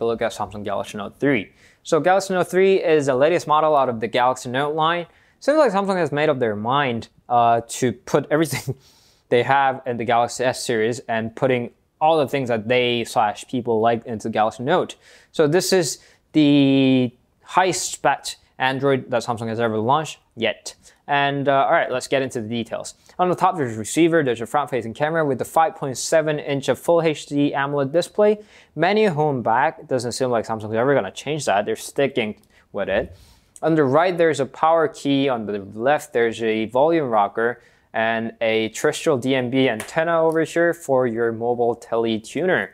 a look at Samsung Galaxy Note 3. So Galaxy Note 3 is the latest model out of the Galaxy Note line. Seems like Samsung has made up their mind to put everything they have in the Galaxy S series and putting all the things that they/people like into Galaxy Note. So this is the highest spec Android that Samsung has ever launched yet. And all right, let's get into the details. On the top, there's a receiver, there's a front-facing camera with the 5.7-inch of Full HD AMOLED display. Menu, home, back. It doesn't seem like Samsung's ever gonna change that. They're sticking with it. On the right, there's a power key. On the left, there's a volume rocker and a terrestrial DMB antenna over here for your mobile tele tuner.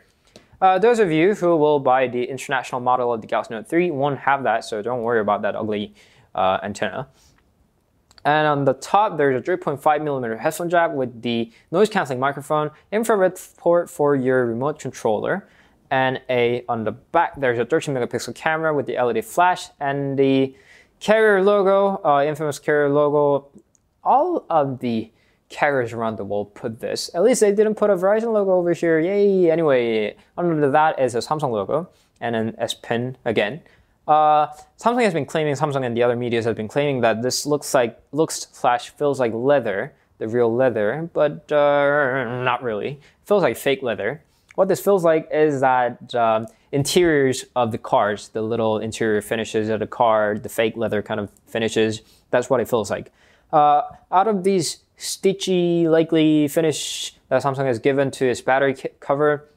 Those of you who will buy the international model of the Galaxy Note 3 won't have that, so don't worry about that ugly antenna. And on the top, there's a 3.5mm headphone jack with the noise-canceling microphone, infrared port for your remote controller, and on the back, there's a 13-megapixel camera with the LED flash and the carrier logo, infamous carrier logo. All of the carriers around the world put this. At least they didn't put a Verizon logo over here. Yay! Anyway, under that is a Samsung logo and an S Pen again. Samsung has been claiming, Samsung and the other medias have been claiming that this feels like leather, the real leather, but not really. It feels like fake leather. What this feels like is that interiors of the cars, the little interior finishes of the car, the fake leather kind of finishes, that's what it feels like. Out of these stitchy, likely finish that Samsung has given to its battery cover,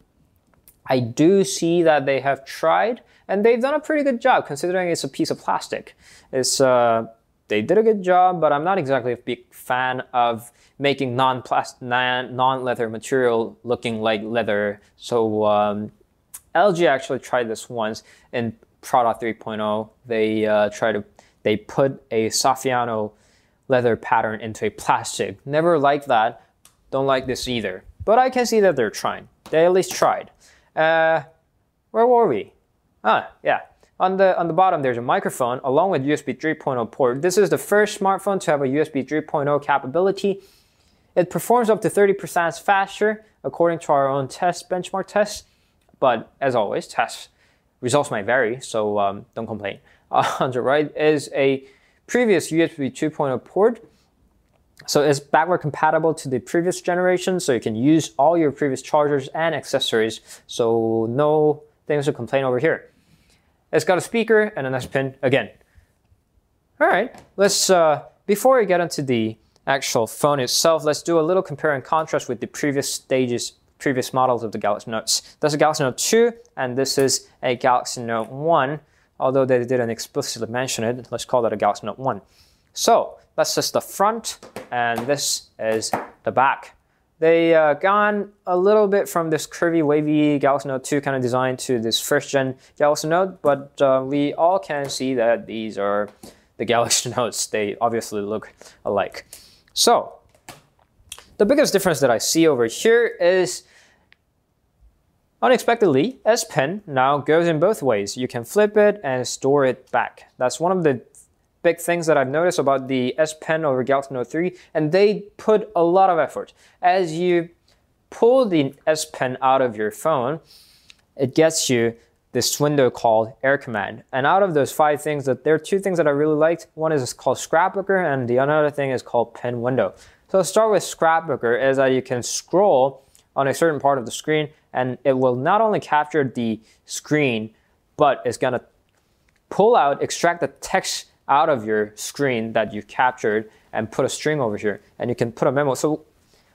I do see that they have tried, and they've done a pretty good job considering it's a piece of plastic. They did a good job, but I'm not exactly a big fan of making non-leather material looking like leather. So LG actually tried this once in Prada 3.0. They put a Saffiano leather pattern into a plastic. Never liked that. Don't like this either. But I can see that they're trying. They at least tried. Where were we? Yeah. On the bottom, there's a microphone along with USB 3.0 port. This is the first smartphone to have a USB 3.0 capability. It performs up to 30% faster according to our own benchmark tests. But as always, test results might vary, so don't complain. On the right is a previous USB 2.0 port. So it's backward compatible to the previous generation, so you can use all your previous chargers and accessories. So no things to complain over here. It's got a speaker and an S Pen again. All right, let's before we get into the actual phone itself, let's do a little compare and contrast with the previous models of the Galaxy Notes. That's a Galaxy Note 2, and this is a Galaxy Note 1. Although they didn't explicitly mention it, let's call that a Galaxy Note 1. So that's just the front, and this is the back. They gone a little bit from this curvy, wavy Galaxy Note 2 kind of design to this first-gen Galaxy Note, but we all can see that these are the Galaxy Notes. They obviously look alike. So the biggest difference that I see over here is, unexpectedly, S Pen now goes in both ways. You can flip it and store it back. That's one of the big things that I've noticed about the S Pen over Galaxy Note 3, and they put a lot of effort. As you pull the S Pen out of your phone, it gets you this window called Air Command. And out of those 5 things, there are 2 things that I really liked. One is called Scrapbooker, and the other thing is called Pen Window. So let's start with Scrapbooker, is that you can scroll on a certain part of the screen, and it will not only capture the screen, but it's gonna extract the text out of your screen that you captured and put a string over here, and you can put a memo. So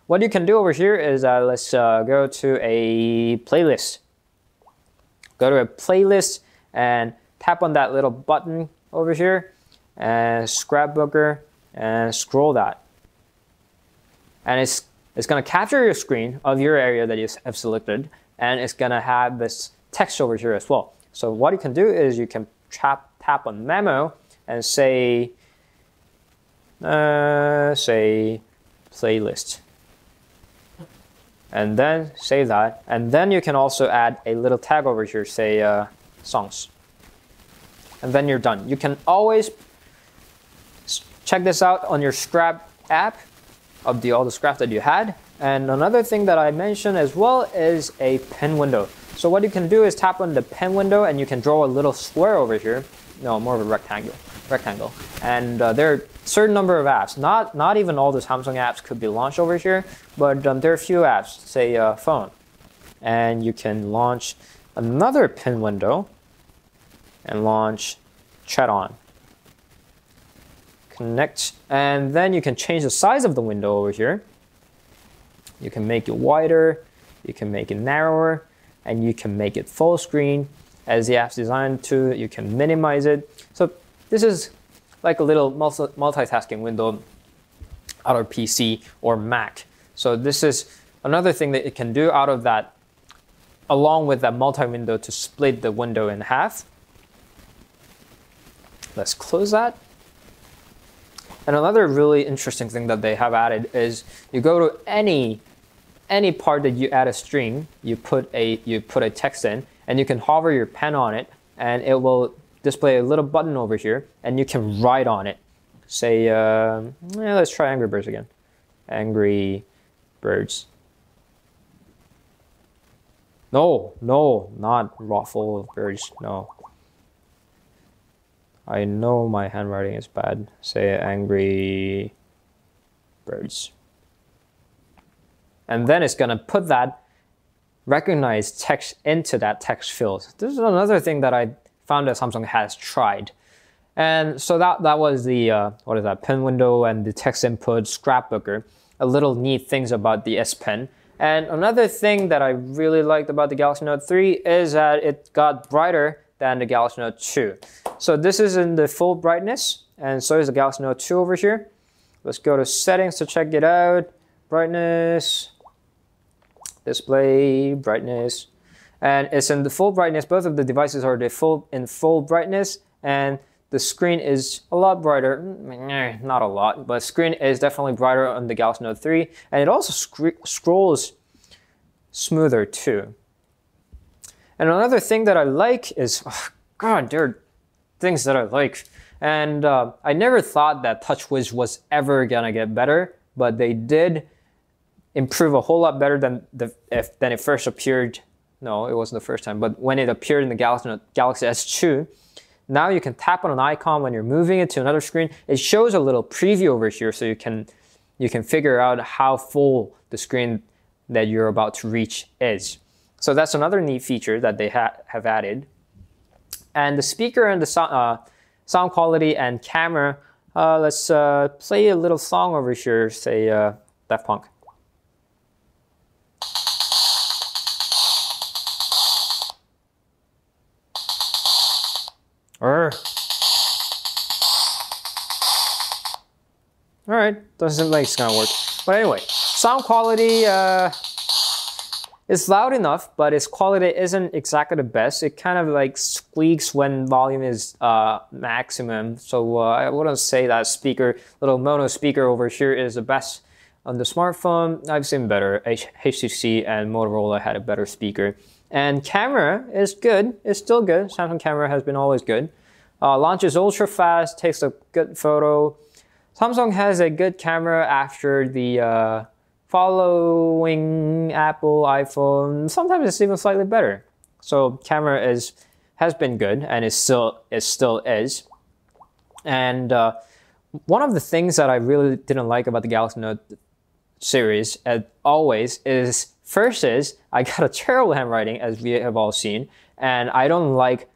what you can do over here is let's go to a playlist. Go to a playlist and tap on that little button over here and Scrapbooker and scroll that. And it's going to capture your screen of your area that you have selected, and it's going to have this text over here as well. So what you can do is you can tap on memo and say playlist, and then save that. And then you can also add a little tag over here, say songs, and then you're done. You can always check this out on your Scrap app of all the scraps that you had. And another thing that I mentioned as well is a pen window. So what you can do is tap on the pen window and you can draw a little square over here. No, more of a rectangle. And there are a certain number of apps. Not even all the Samsung apps could be launched over here, but there are a few apps, say phone. And you can launch another pen window and launch Chat On. Connect, and then you can change the size of the window over here. You can make it wider, you can make it narrower, and you can make it full screen as the app's designed to. You can minimize it. So this is like a little multitasking window out of PC or Mac. So this is another thing that it can do out of that, along with that multi-window to split the window in half. Let's close that. And another really interesting thing that they have added is you go to any part that you add a string, you put a text in, and you can hover your pen on it, and it will display a little button over here, and you can write on it. Say, let's try Angry Birds again. Angry Birds. No, not Raffle of Birds, no. I know my handwriting is bad. Say Angry Birds. And then it's gonna put that recognized text into that text field. This is another thing that I found that Samsung has tried. And so that was the, what is that, pen window and the text input scrapbooker. A little neat things about the S Pen. And another thing that I really liked about the Galaxy Note 3 is that it got brighter than the Galaxy Note 2. So this is in the full brightness, and so is the Galaxy Note 2 over here. Let's go to settings to check it out. Brightness, display, brightness, and it's in the full brightness. Both of the devices are in full brightness, and the screen is a lot brighter. Not a lot, but screen is definitely brighter on the Galaxy Note 3, and it also scrolls smoother too. And another thing that I like is, God, there are things that I like. And I never thought that TouchWiz was ever gonna get better, but they did improve a whole lot better than it first appeared. No, it wasn't the first time, but when it appeared in the Galaxy S2, now you can tap on an icon when you're moving it to another screen. It shows a little preview over here, so you can figure out how full the screen that you're about to reach is. So that's another neat feature that they have added. And the speaker and the sound quality and camera, let's play a little song over here, say Daft Punk. Alright, doesn't seem like it's gonna work. But anyway, sound quality, it's loud enough, but its quality isn't exactly the best. It kind of like squeaks when volume is maximum. So I wouldn't say that little mono speaker over here is the best on the smartphone. I've seen better. HTC and Motorola had a better speaker. And camera is good. It's still good. Samsung camera has been always good. Launches ultra fast, takes a good photo. Samsung has a good camera after the following Apple, iPhone. Sometimes it's even slightly better. So camera has been good, and it still is. And one of the things that I really didn't like about the Galaxy Note series, as always, is I got a terrible handwriting, as we have all seen, and I don't like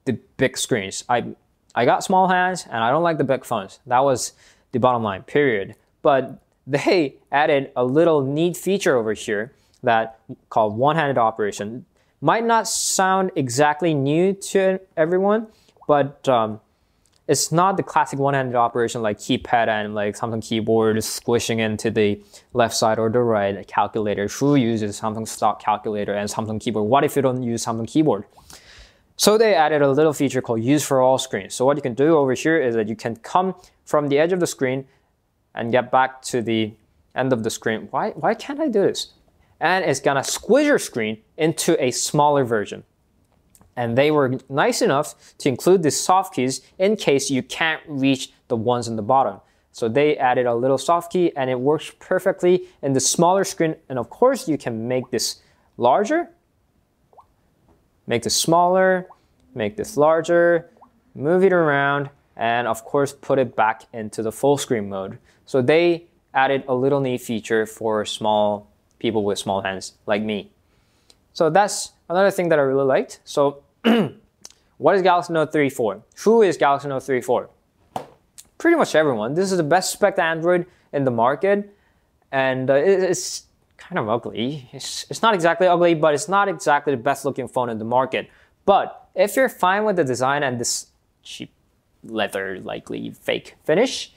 the big screens. I got small hands, and I don't like the big phones. That was the bottom line, period. But they added a little neat feature over here that called one-handed operation. Might not sound exactly new to everyone, but it's not the classic one-handed operation like keypad and like Samsung keyboard squishing into the left side or the right calculator. Who uses Samsung stock calculator and Samsung keyboard? What if you don't use Samsung keyboard? So they added a little feature called Use for All Screens. So what you can do over here is that you can come from the edge of the screen and get back to the end of the screen. Why can't I do this? And it's gonna squish your screen into a smaller version. And they were nice enough to include the soft keys in case you can't reach the ones in the bottom. So they added a little soft key, and it works perfectly in the smaller screen. And of course, you can make this larger make this smaller, make this larger, move it around, and of course put it back into the full screen mode. So they added a little neat feature for small people with small hands like me. So that's another thing that I really liked. So what is Galaxy Note 3 for? Who is Galaxy Note 3 for? Pretty much everyone. This is the best spec Android in the market, and it's kind of ugly. It's not exactly ugly, but it's not exactly the best looking phone in the market. But if you're fine with the design and this cheap leather, likely fake finish,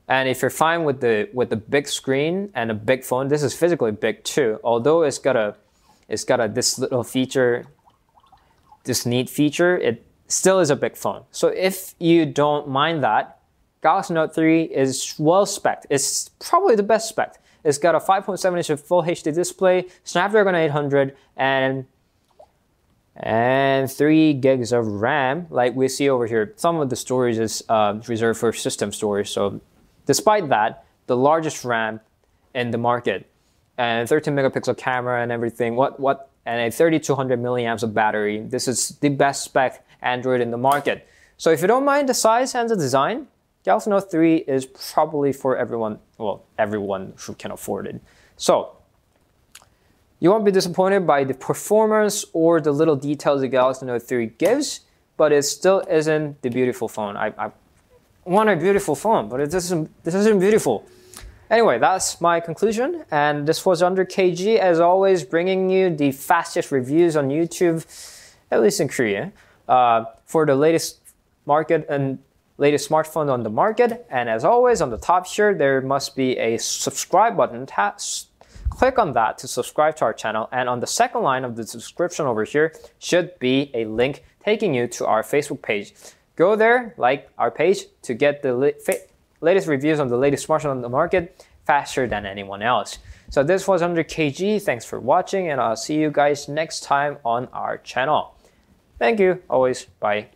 and if you're fine with the big screen and a big phone, this is physically big too. Although it's got this little feature, this neat feature, it still is a big phone. So if you don't mind that, Galaxy Note 3 is well spec'd. It's probably the best spec'd. It's got a 5.7-inch full HD display, Snapdragon 800, and 3 gigs of RAM, like we see over here. Some of the storage is reserved for system storage. So despite that, the largest RAM in the market, and 13 megapixel camera and everything, and a 3200 milliamps of battery. This is the best spec Android in the market. So if you don't mind the size and the design, Galaxy Note 3 is probably for everyone, well, everyone who can afford it. So you won't be disappointed by the performance or the little details the Galaxy Note 3 gives, but it still isn't the beautiful phone. I want a beautiful phone, but this isn't beautiful. Anyway, that's my conclusion, and this was Under KG, as always, bringing you the fastest reviews on YouTube, at least in Korea, for the latest market and latest smartphone on the market. And as always, on the top here, there must be a subscribe button. Click on that to subscribe to our channel, and on the second line of the description over here should be a link taking you to our Facebook page. Go there, like our page, to get the latest reviews on the latest smartphone on the market faster than anyone else. So this was Under KG. Thanks for watching, and I'll see you guys next time on our channel. Thank you. Always. Bye.